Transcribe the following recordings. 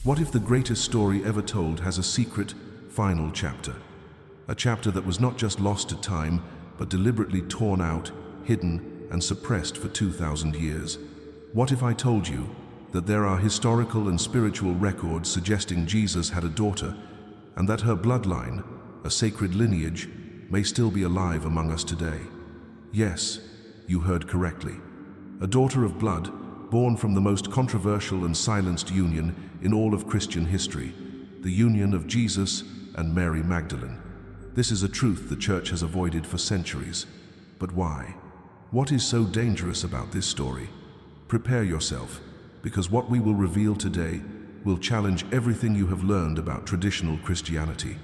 What if the greatest story ever told has a secret, final chapter? A chapter that was not just lost to time, but deliberately torn out, hidden, and suppressed for 2,000 years. What if I told you that there are historical and spiritual records suggesting Jesus had a daughter, and that her bloodline, a sacred lineage, may still be alive among us today? Yes, you heard correctly. A daughter of blood, born from the most controversial and silenced union in all of Christian history, the union of Jesus and Mary Magdalene. This is a truth the Church has avoided for centuries. But why? What is so dangerous about this story? Prepare yourself, because what we will reveal today will challenge everything you have learned about traditional Christianity.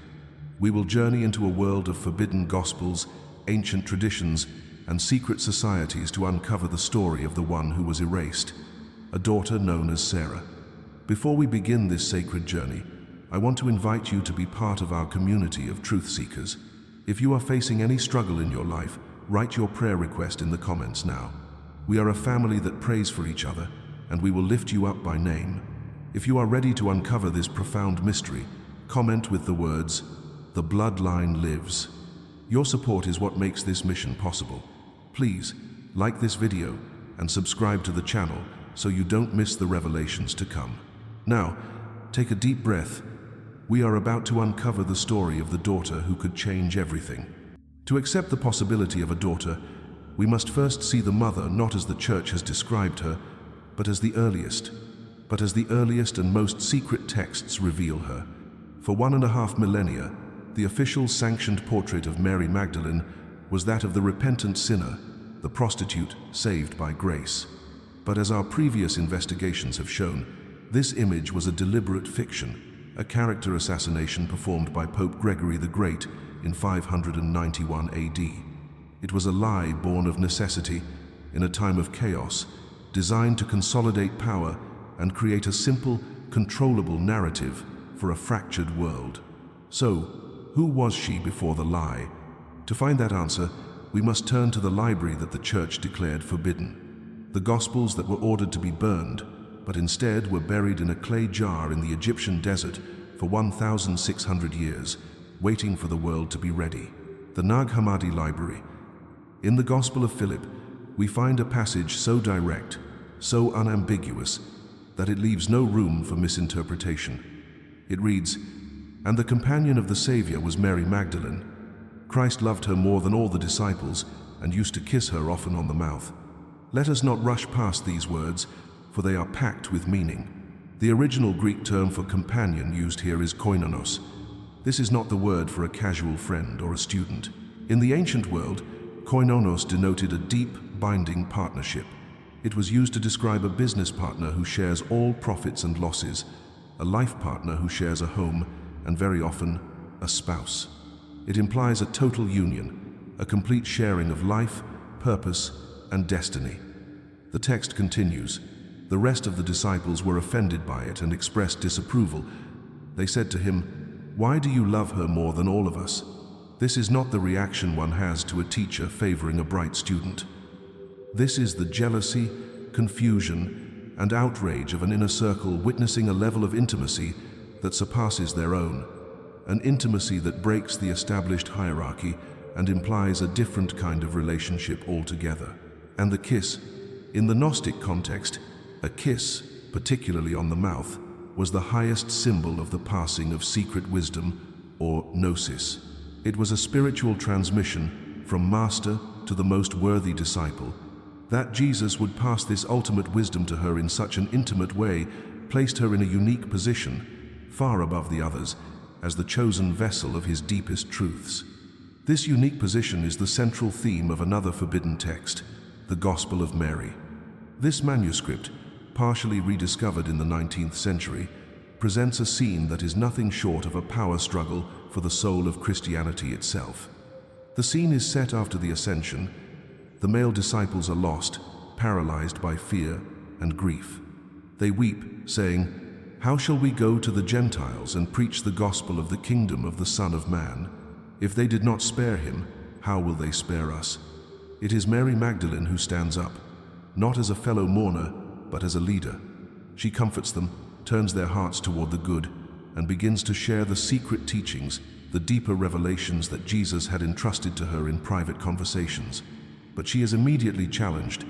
We will journey into a world of forbidden gospels, ancient traditions, and secret societies to uncover the story of the one who was erased, a daughter known as SARA. Before we begin this sacred journey, I want to invite you to be part of our community of truth seekers. If you are facing any struggle in your life, write your prayer request in the comments now. We are a family that prays for each other, and we will lift you up by name. If you are ready to uncover this profound mystery, comment with the words, "The Bloodline Lives." Your support is what makes this mission possible. Please, like this video and subscribe to the channel so you don't miss the revelations to come. Now, take a deep breath. We are about to uncover the story of the daughter who could change everything. To accept the possibility of a daughter, we must first see the mother not as the Church has described her, but as the earliest and most secret texts reveal her. For 1.5 millennia, the official sanctioned portrait of Mary Magdalene was that of the repentant sinner, the prostitute saved by grace. But as our previous investigations have shown, this image was a deliberate fiction, a character assassination performed by Pope Gregory the Great in 591 AD. It was a lie born of necessity in a time of chaos, designed to consolidate power and create a simple, controllable narrative for a fractured world. So, who was she before the lie? To find that answer, we must turn to the library that the Church declared forbidden. The Gospels that were ordered to be burned, but instead were buried in a clay jar in the Egyptian desert for 1,600 years, waiting for the world to be ready. The Nag Hammadi Library. In the Gospel of Philip, we find a passage so direct, so unambiguous, that it leaves no room for misinterpretation. It reads, "And the companion of the Savior was Mary Magdalene. Christ loved her more than all the disciples and used to kiss her often on the mouth." Let us not rush past these words, for they are packed with meaning. The original Greek term for companion used here is koinonos. This is not the word for a casual friend or a student. In the ancient world, koinonos denoted a deep, binding partnership. It was used to describe a business partner who shares all profits and losses, a life partner who shares a home, and very often, a spouse. It implies a total union, a complete sharing of life, purpose, and destiny. The text continues. The rest of the disciples were offended by it and expressed disapproval. They said to him, "Why do you love her more than all of us?" This is not the reaction one has to a teacher favoring a bright student. This is the jealousy, confusion, and outrage of an inner circle witnessing a level of intimacy that surpasses their own. An intimacy that breaks the established hierarchy and implies a different kind of relationship altogether. And the kiss, in the Gnostic context, a kiss, particularly on the mouth, was the highest symbol of the passing of secret wisdom, or gnosis. It was a spiritual transmission from master to the most worthy disciple. That Jesus would pass this ultimate wisdom to her in such an intimate way placed her in a unique position, far above the others, as the chosen vessel of his deepest truths. This unique position is the central theme of another forbidden text, the Gospel of Mary. This manuscript, partially rediscovered in the 19th century, presents a scene that is nothing short of a power struggle for the soul of Christianity itself. The scene is set after the Ascension. The male disciples are lost, paralyzed by fear and grief. They weep, saying, "How shall we go to the Gentiles and preach the gospel of the kingdom of the Son of Man? If they did not spare him, how will they spare us?" It is Mary Magdalene who stands up, not as a fellow mourner, but as a leader. She comforts them, turns their hearts toward the good, and begins to share the secret teachings, the deeper revelations that Jesus had entrusted to her in private conversations. But she is immediately challenged.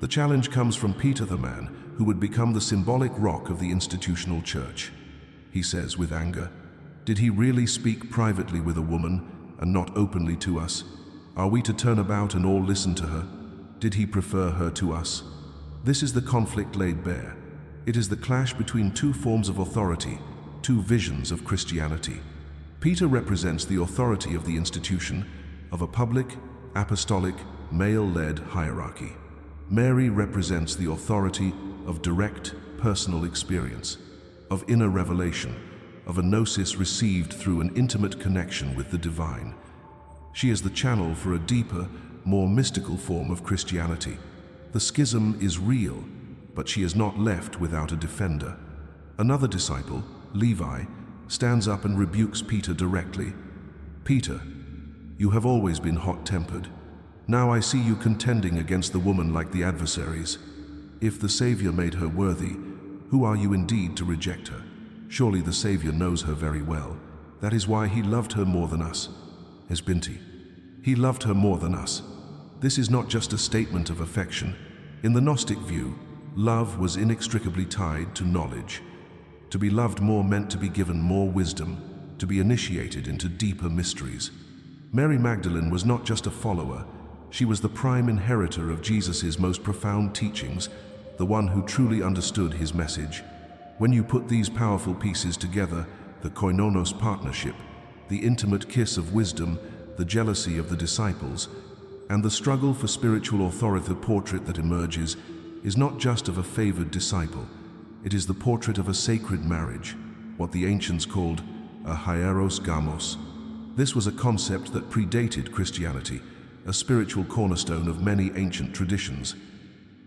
The challenge comes from Peter, the man who would become the symbolic rock of the institutional church. He says with anger, "Did he really speak privately with a woman and not openly to us? Are we to turn about and all listen to her? Did he prefer her to us?" This is the conflict laid bare. It is the clash between two forms of authority, two visions of Christianity. Peter represents the authority of the institution, of a public, apostolic, male-led hierarchy. Mary represents the authority of direct, personal experience, of inner revelation, of a gnosis received through an intimate connection with the divine. She is the channel for a deeper, more mystical form of Christianity. The schism is real, but she is not left without a defender. Another disciple, Levi, stands up and rebukes Peter directly. "Peter, you have always been hot-tempered. Now I see you contending against the woman like the adversaries. If the Savior made her worthy, who are you indeed to reject her? Surely the Savior knows her very well. That is why he loved her more than us." Esbinti. He loved her more than us. This is not just a statement of affection. In the Gnostic view, love was inextricably tied to knowledge. To be loved more meant to be given more wisdom, to be initiated into deeper mysteries. Mary Magdalene was not just a follower, she was the prime inheritor of Jesus' most profound teachings, the one who truly understood his message. When you put these powerful pieces together, the koinonos partnership, the intimate kiss of wisdom, the jealousy of the disciples, and the struggle for spiritual authority, the portrait that emerges is not just of a favored disciple. It is the portrait of a sacred marriage, what the ancients called a hieros gamos. This was a concept that predated Christianity, a spiritual cornerstone of many ancient traditions.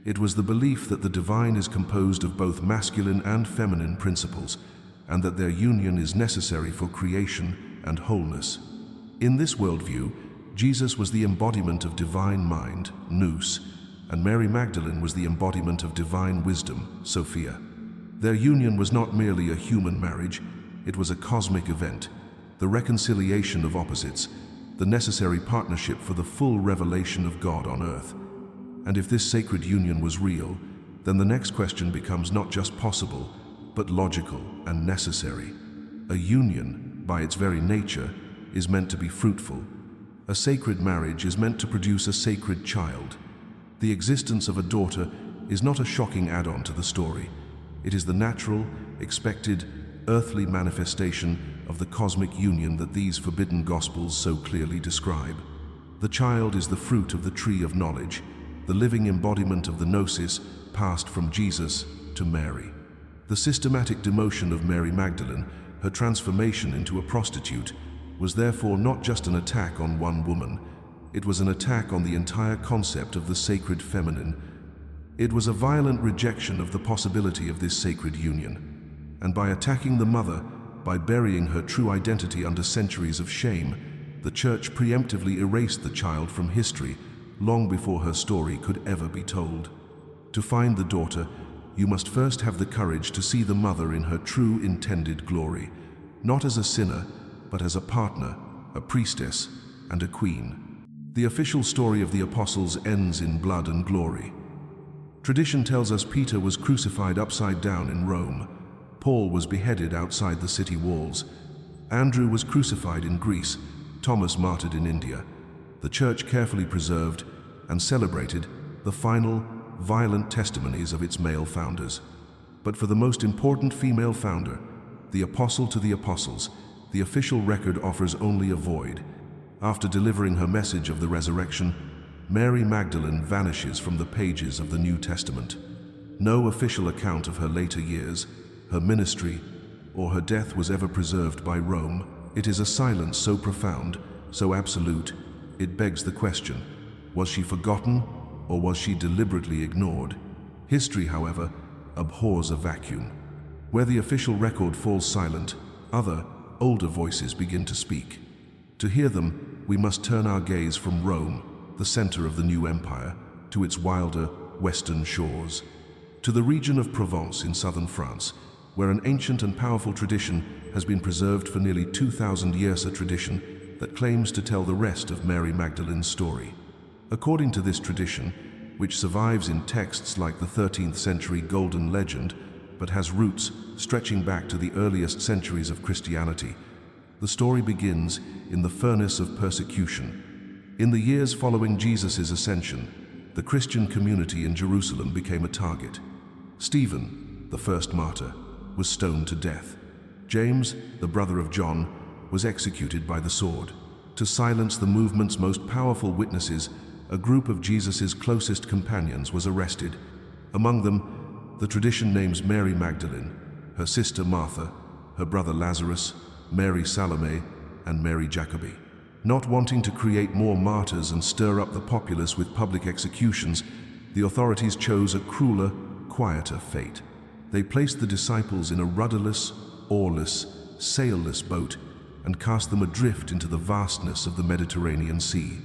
It was the belief that the divine is composed of both masculine and feminine principles, and that their union is necessary for creation and wholeness. In this worldview, Jesus was the embodiment of divine mind, nous, and Mary Magdalene was the embodiment of divine wisdom, Sophia. Their union was not merely a human marriage, it was a cosmic event, the reconciliation of opposites, the necessary partnership for the full revelation of God on earth. And if this sacred union was real, then the next question becomes not just possible, but logical and necessary. A union, by its very nature, is meant to be fruitful. A sacred marriage is meant to produce a sacred child. The existence of a daughter is not a shocking add-on to the story. It is the natural, expected, earthly manifestation of the cosmic union that these forbidden Gospels so clearly describe. The child is the fruit of the tree of knowledge, the living embodiment of the gnosis passed from Jesus to Mary. The systematic demotion of Mary Magdalene, her transformation into a prostitute, was therefore not just an attack on one woman, it was an attack on the entire concept of the sacred feminine. It was a violent rejection of the possibility of this sacred union. And by attacking the mother, by burying her true identity under centuries of shame, the Church preemptively erased the child from history long before her story could ever be told. To find the daughter, you must first have the courage to see the mother in her true intended glory, not as a sinner, but as a partner, a priestess, and a queen. The official story of the apostles ends in blood and glory. Tradition tells us Peter was crucified upside down in Rome. Paul was beheaded outside the city walls. Andrew was crucified in Greece, Thomas martyred in India. The Church carefully preserved and celebrated the final, violent testimonies of its male founders. But for the most important female founder, the apostle to the apostles, the official record offers only a void. After delivering her message of the resurrection, Mary Magdalene vanishes from the pages of the New Testament. No official account of her later years, her ministry, or her death was ever preserved by Rome. It is a silence so profound, so absolute, it begs the question, was she forgotten or was she deliberately ignored? History, however, abhors a vacuum. Where the official record falls silent, other, older voices begin to speak. To hear them, we must turn our gaze from Rome, the center of the new empire, to its wilder western shores. To the region of Provence in southern France, where an ancient and powerful tradition has been preserved for nearly 2,000 years, a tradition that claims to tell the rest of Mary Magdalene's story. According to this tradition, which survives in texts like the 13th century Golden Legend, but has roots stretching back to the earliest centuries of Christianity, the story begins in the furnace of persecution. In the years following Jesus' ascension, the Christian community in Jerusalem became a target. Stephen, the first martyr, was stoned to death. James, the brother of John, was executed by the sword. To silence the movement's most powerful witnesses, a group of Jesus' closest companions was arrested. Among them, the tradition names Mary Magdalene, her sister Martha, her brother Lazarus, Mary Salome, and Mary Jacobi. Not wanting to create more martyrs and stir up the populace with public executions, the authorities chose a crueler, quieter fate. They placed the disciples in a rudderless, oarless, sailless boat and cast them adrift into the vastness of the Mediterranean Sea.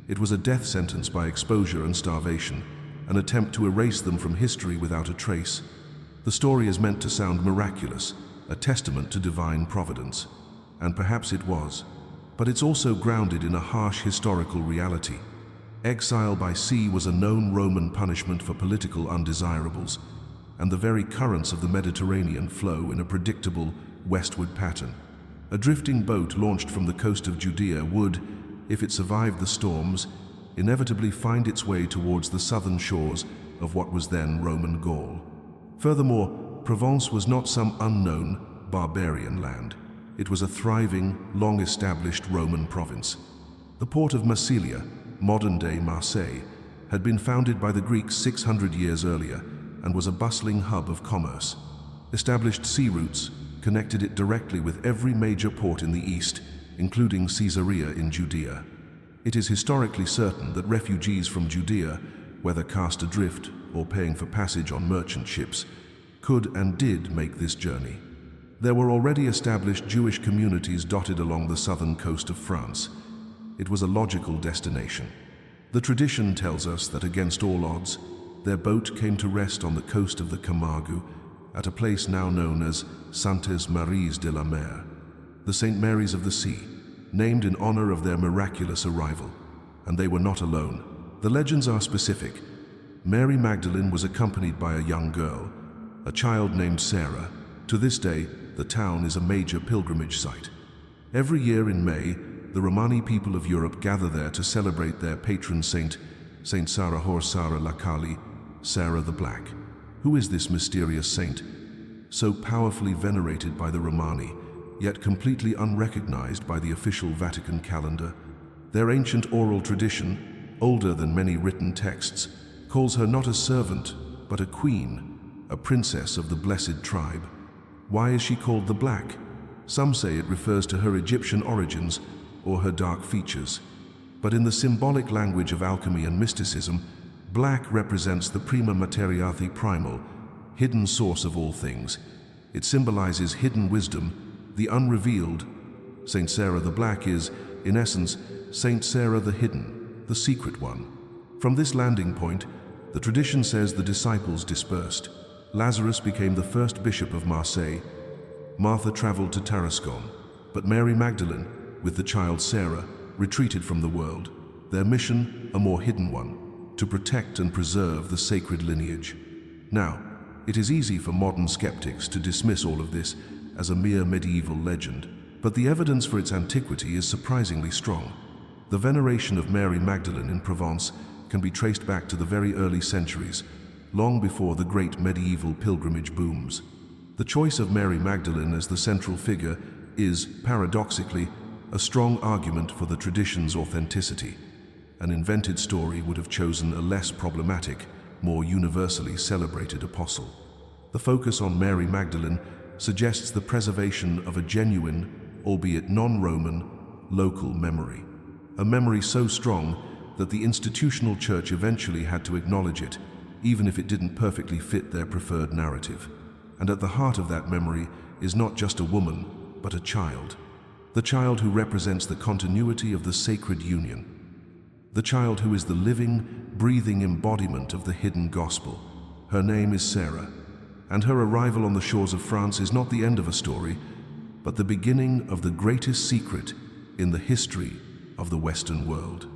It was a death sentence by exposure and starvation, an attempt to erase them from history without a trace. The story is meant to sound miraculous, a testament to divine providence. And perhaps it was. But it's also grounded in a harsh historical reality. Exile by sea was a known Roman punishment for political undesirables, and the very currents of the Mediterranean flow in a predictable westward pattern. A drifting boat launched from the coast of Judea would, if it survived the storms, inevitably find its way towards the southern shores of what was then Roman Gaul. Furthermore, Provence was not some unknown, barbarian land. It was a thriving, long-established Roman province. The port of Massilia, modern-day Marseille, had been founded by the Greeks 600 years earlier and was a bustling hub of commerce. Established sea routes connected it directly with every major port in the east, including Caesarea in Judea. It is historically certain that refugees from Judea, whether cast adrift or paying for passage on merchant ships, could and did make this journey. There were already established Jewish communities dotted along the southern coast of France. It was a logical destination. The tradition tells us that against all odds, their boat came to rest on the coast of the Camargue, at a place now known as Saintes-Maries-de-la-Mer, the St. Mary's of the Sea, named in honor of their miraculous arrival. And they were not alone. The legends are specific. Mary Magdalene was accompanied by a young girl, a child named Sarah. To this day, the town is a major pilgrimage site. Every year in May, the Romani people of Europe gather there to celebrate their patron saint, Saint SARA or SARA la Kali, Sarah the Black. Who is this mysterious saint, so powerfully venerated by the Romani, yet completely unrecognized by the official Vatican calendar? Their ancient oral tradition, older than many written texts, calls her not a servant, but a queen, a princess of the blessed tribe. Why is she called the Black? Some say it refers to her Egyptian origins or her dark features. But in the symbolic language of alchemy and mysticism, black represents the prima materiae primal, hidden source of all things. It symbolizes hidden wisdom, the unrevealed. Saint Sarah the Black is, in essence, Saint Sarah the Hidden, the secret one. From this landing point, the tradition says the disciples dispersed. Lazarus became the first bishop of Marseille. Martha traveled to Tarascon, but Mary Magdalene, with the child Sarah, retreated from the world. Their mission, a more hidden one, to protect and preserve the sacred lineage. Now, it is easy for modern skeptics to dismiss all of this as a mere medieval legend, but the evidence for its antiquity is surprisingly strong. The veneration of Mary Magdalene in Provence can be traced back to the very early centuries, long before the great medieval pilgrimage booms. The choice of Mary Magdalene as the central figure is, paradoxically, a strong argument for the tradition's authenticity. An invented story would have chosen a less problematic, more universally celebrated apostle. The focus on Mary Magdalene suggests the preservation of a genuine, albeit non-Roman, local memory. A memory so strong that the institutional church eventually had to acknowledge it, even if it didn't perfectly fit their preferred narrative. And at the heart of that memory is not just a woman, but a child. The child who represents the continuity of the sacred union. The child who is the living, breathing embodiment of the hidden gospel. Her name is Sarah, and her arrival on the shores of France is not the end of a story, but the beginning of the greatest secret in the history of the Western world.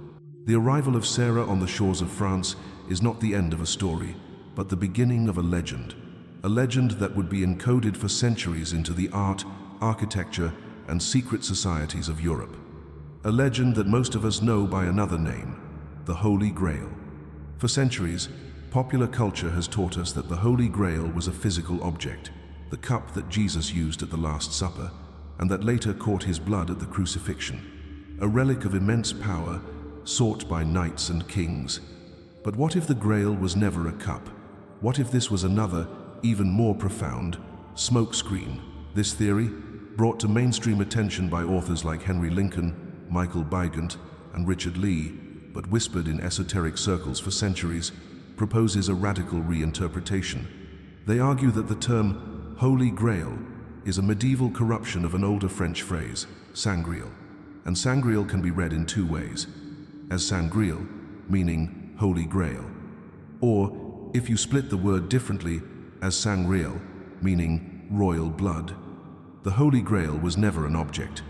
The arrival of Sarah on the shores of France is not the end of a story, but the beginning of a legend that would be encoded for centuries into the art, architecture, and secret societies of Europe. A legend that most of us know by another name, the Holy Grail. For centuries, popular culture has taught us that the Holy Grail was a physical object, the cup that Jesus used at the Last Supper, and that later caught his blood at the crucifixion. A relic of immense power, sought by knights and kings. But what if the Grail was never a cup? What if this was another, even more profound, smokescreen? This theory, brought to mainstream attention by authors like Henry Lincoln, Michael Bygant, and Richard Lee, but whispered in esoteric circles for centuries, proposes a radical reinterpretation. They argue that the term Holy Grail is a medieval corruption of an older French phrase, sangreal, and sangreal can be read in two ways, as sangreal, meaning Holy Grail, or, if you split the word differently, as sangreal, meaning royal blood. The Holy Grail was never an object.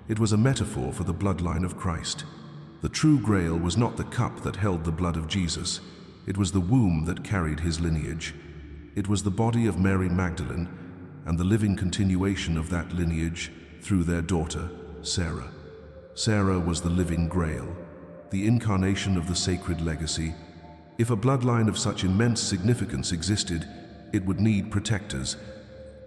It was a metaphor for the bloodline of Christ. The true Grail was not the cup that held the blood of Jesus. It was the womb that carried his lineage. It was the body of Mary Magdalene and the living continuation of that lineage through their daughter, Sarah. Sarah was the living Grail, the incarnation of the sacred legacy. If a bloodline of such immense significance existed, it would need protectors,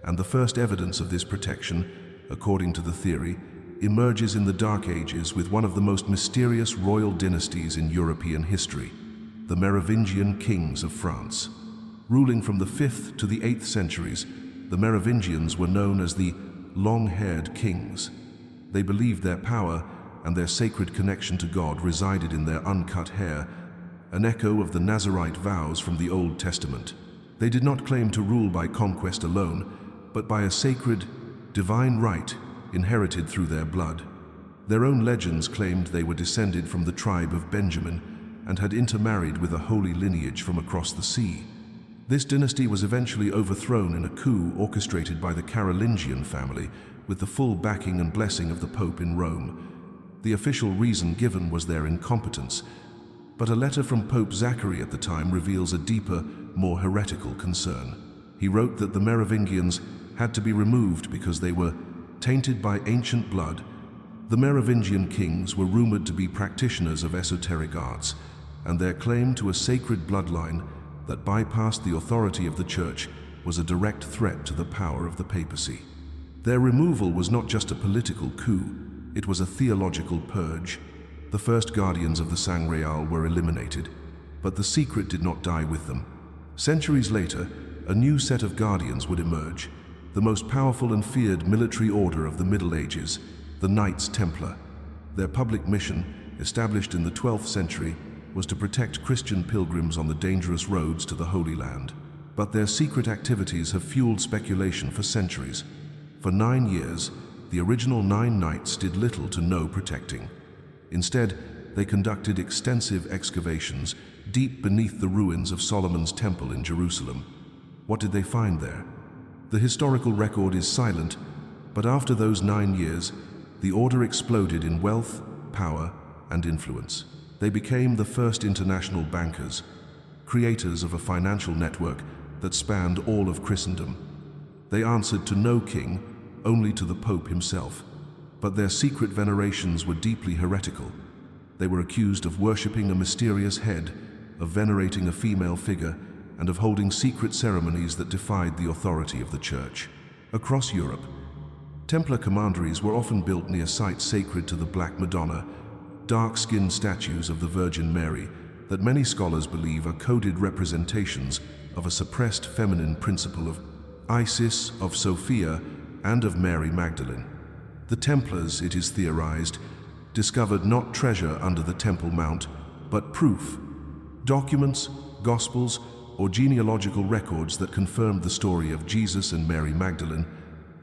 and the first evidence of this protection, according to the theory, emerges in the Dark Ages with one of the most mysterious royal dynasties in European history, the Merovingian kings of France. Ruling from the 5th to the 8th centuries, the Merovingians were known as the long-haired kings. They believed their power and their sacred connection to God resided in their uncut hair, an echo of the Nazirite vows from the Old Testament. They did not claim to rule by conquest alone, but by a sacred, divine right inherited through their blood. Their own legends claimed they were descended from the tribe of Benjamin and had intermarried with a holy lineage from across the sea. This dynasty was eventually overthrown in a coup orchestrated by the Carolingian family with the full backing and blessing of the Pope in Rome. The official reason given was their incompetence, but a letter from Pope Zachary at the time reveals a deeper, more heretical concern. He wrote that the Merovingians had to be removed because they were tainted by ancient blood. The Merovingian kings were rumored to be practitioners of esoteric arts, and their claim to a sacred bloodline that bypassed the authority of the Church was a direct threat to the power of the papacy. Their removal was not just a political coup, it was a theological purge. The first guardians of the Sangreal were eliminated, but the secret did not die with them. Centuries later, a new set of guardians would emerge, the most powerful and feared military order of the Middle Ages, the Knights Templar. Their public mission, established in the 12th century, was to protect Christian pilgrims on the dangerous roads to the Holy Land. But their secret activities have fueled speculation for centuries. For 9 years, the original 9 knights did little to no protecting. Instead, they conducted extensive excavations deep beneath the ruins of Solomon's Temple in Jerusalem. What did they find there? The historical record is silent, but after those 9 years, the order exploded in wealth, power, and influence. They became the first international bankers, creators of a financial network that spanned all of Christendom. They answered to no king, only to the Pope himself. But their secret venerations were deeply heretical. They were accused of worshipping a mysterious head, of venerating a female figure, and of holding secret ceremonies that defied the authority of the Church. Across Europe, Templar commanderies were often built near sites sacred to the Black Madonna, dark-skinned statues of the Virgin Mary that many scholars believe are coded representations of a suppressed feminine principle of Isis, of Sophia, and of Mary Magdalene. The Templars, it is theorized, discovered not treasure under the Temple Mount, but proof, documents, gospels, or genealogical records that confirmed the story of Jesus and Mary Magdalene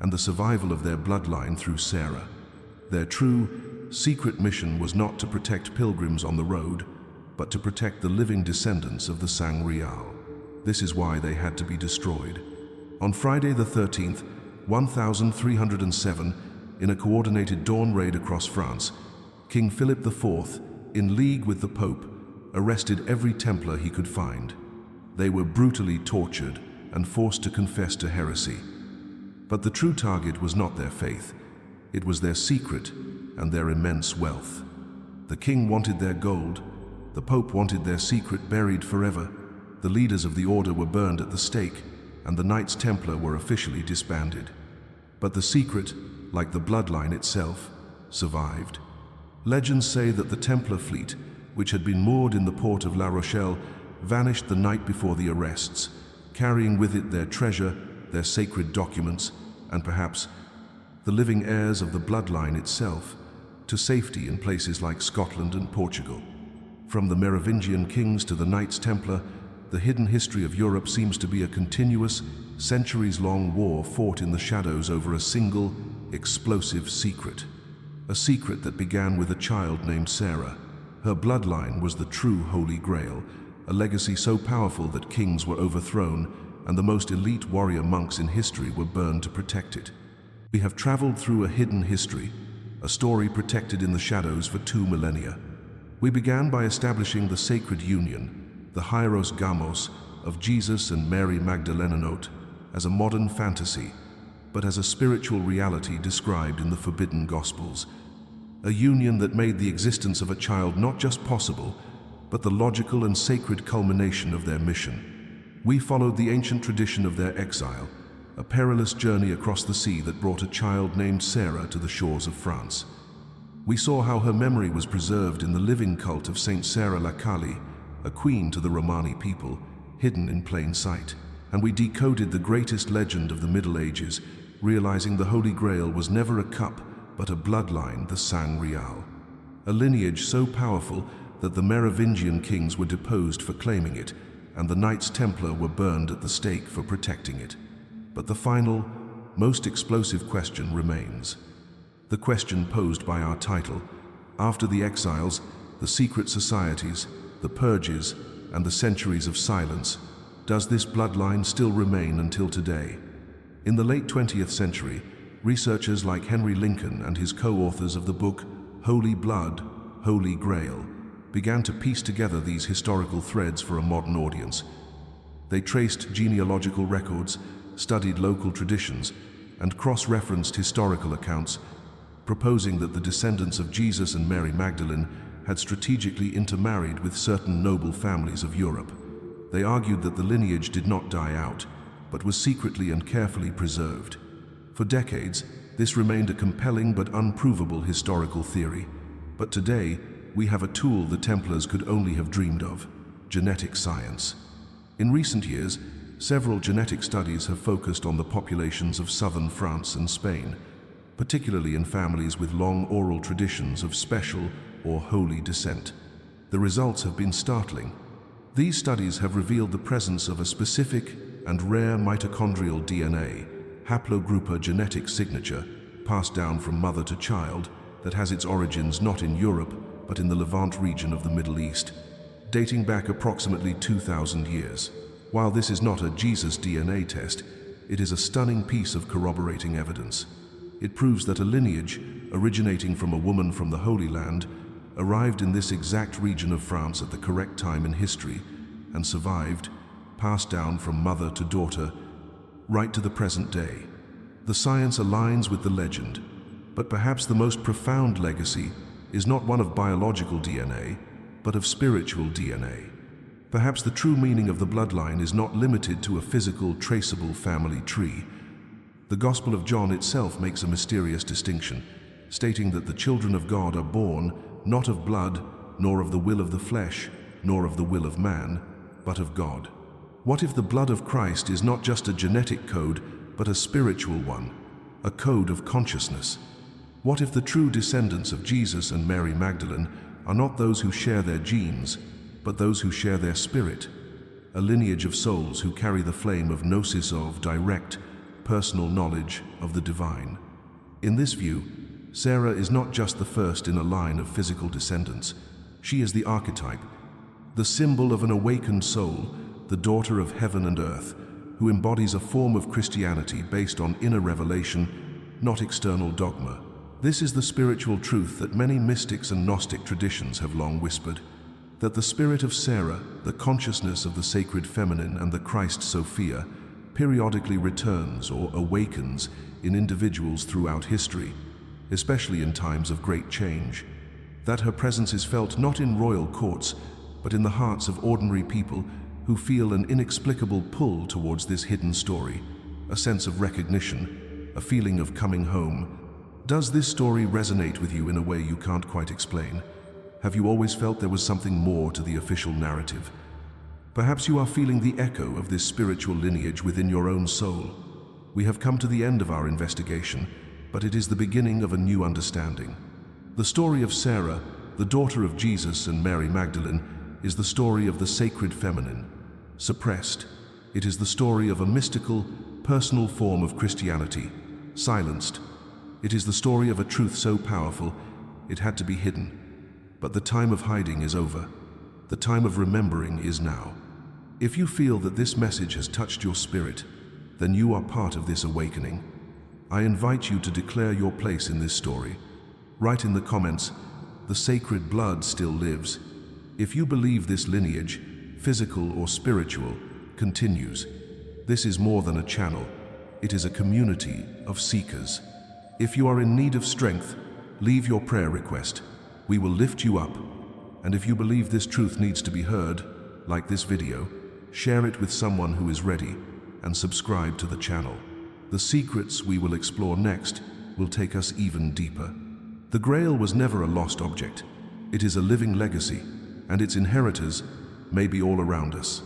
and the survival of their bloodline through Sarah. Their true, secret mission was not to protect pilgrims on the road, but to protect the living descendants of the Sangreal. This is why they had to be destroyed. On Friday the 13th, 1307, in a coordinated dawn raid across France, King Philip IV, in league with the Pope, arrested every Templar he could find. They were brutally tortured and forced to confess to heresy. But the true target was not their faith. It was their secret and their immense wealth. The king wanted their gold. The Pope wanted their secret buried forever. The leaders of the order were burned at the stake, and the Knights Templar were officially disbanded. But the secret, like the Bloodline itself, survived. Legends say that the Templar fleet, which had been moored in the port of La Rochelle, vanished the night before the arrests, carrying with it their treasure, their sacred documents, and perhaps the living heirs of the Bloodline itself, to safety in places like Scotland and Portugal. From the Merovingian kings to the Knights Templar, the hidden history of Europe seems to be a continuous, centuries-long war fought in the shadows over a single, explosive secret. A secret that began with a child named SARA. Her bloodline was the true Holy Grail, a legacy so powerful that kings were overthrown and the most elite warrior monks in history were burned to protect it. We have traveled through a hidden history, a story protected in the shadows for 2 millennia. We began by establishing the sacred union, the hieros gamos, of Jesus and Mary Magdalene, as a modern fantasy, but as a spiritual reality described in the forbidden Gospels. A union that made the existence of a child not just possible, but the logical and sacred culmination of their mission. We followed the ancient tradition of their exile, a perilous journey across the sea that brought a child named SARA to the shores of France. We saw how her memory was preserved in the living cult of Saint Sarah La Kali, a queen to the Romani people, hidden in plain sight. And we decoded the greatest legend of the Middle Ages, realizing the Holy Grail was never a cup, but a bloodline, the Sang Real. A lineage so powerful that the Merovingian kings were deposed for claiming it, and the Knights Templar were burned at the stake for protecting it. But the final, most explosive question remains. The question posed by our title: after the exiles, the secret societies, the purges, and the centuries of silence, does this bloodline still remain until today? In the late 20th century, researchers like Henry Lincoln and his co-authors of the book Holy Blood, Holy Grail began to piece together these historical threads for a modern audience. They traced genealogical records, studied local traditions, and cross-referenced historical accounts, proposing that the descendants of Jesus and Mary Magdalene had strategically intermarried with certain noble families of Europe. They argued that the lineage did not die out, but was secretly and carefully preserved. For decades, this remained a compelling but unprovable historical theory. But today, we have a tool the Templars could only have dreamed of: genetic science. In recent years, several genetic studies have focused on the populations of southern France and Spain, particularly in families with long oral traditions of special or holy descent. The results have been startling. These studies have revealed the presence of a specific and rare mitochondrial DNA, haplogroup genetic signature, passed down from mother to child, that has its origins not in Europe, but in the Levant region of the Middle East, dating back approximately 2,000 years. While this is not a Jesus DNA test, it is a stunning piece of corroborating evidence. It proves that a lineage, originating from a woman from the Holy Land, arrived in this exact region of France at the correct time in history, and survived, passed down from mother to daughter, right to the present day. The science aligns with the legend, but perhaps the most profound legacy is not one of biological DNA, but of spiritual DNA. Perhaps the true meaning of the bloodline is not limited to a physical, traceable family tree. The Gospel of John itself makes a mysterious distinction, stating that the children of God are born not of blood, nor of the will of the flesh, nor of the will of man, but of God. What if the blood of Christ is not just a genetic code, but a spiritual one, a code of consciousness? What if the true descendants of Jesus and Mary Magdalene are not those who share their genes, but those who share their spirit, a lineage of souls who carry the flame of gnosis, of direct, personal knowledge of the divine? In this view, SARA is not just the first in a line of physical descendants. She is the archetype, the symbol of an awakened soul, the daughter of heaven and earth, who embodies a form of Christianity based on inner revelation, not external dogma. This is the spiritual truth that many mystics and Gnostic traditions have long whispered, that the spirit of SARA, the consciousness of the sacred feminine and the Christ Sophia, periodically returns or awakens in individuals throughout history, especially in times of great change. That her presence is felt not in royal courts, but in the hearts of ordinary people who feel an inexplicable pull towards this hidden story, a sense of recognition, a feeling of coming home. Does this story resonate with you in a way you can't quite explain? Have you always felt there was something more to the official narrative? Perhaps you are feeling the echo of this spiritual lineage within your own soul. We have come to the end of our investigation, but it is the beginning of a new understanding. The story of SARA, the daughter of Jesus and Mary Magdalene, is the story of the sacred feminine. Suppressed, it is the story of a mystical, personal form of Christianity. Silenced, it is the story of a truth so powerful it had to be hidden. But the time of hiding is over. The time of remembering is now. If you feel that this message has touched your spirit, then you are part of this awakening. I invite you to declare your place in this story. Write in the comments, "The sacred blood still lives." If you believe this lineage, physical or spiritual, continues, this is more than a channel. It is a community of seekers. If you are in need of strength, leave your prayer request. We will lift you up. And if you believe this truth needs to be heard, like this video, share it with someone who is ready and subscribe to the channel. The secrets we will explore next will take us even deeper. The Grail was never a lost object. It is a living legacy, and its inheritors may be all around us.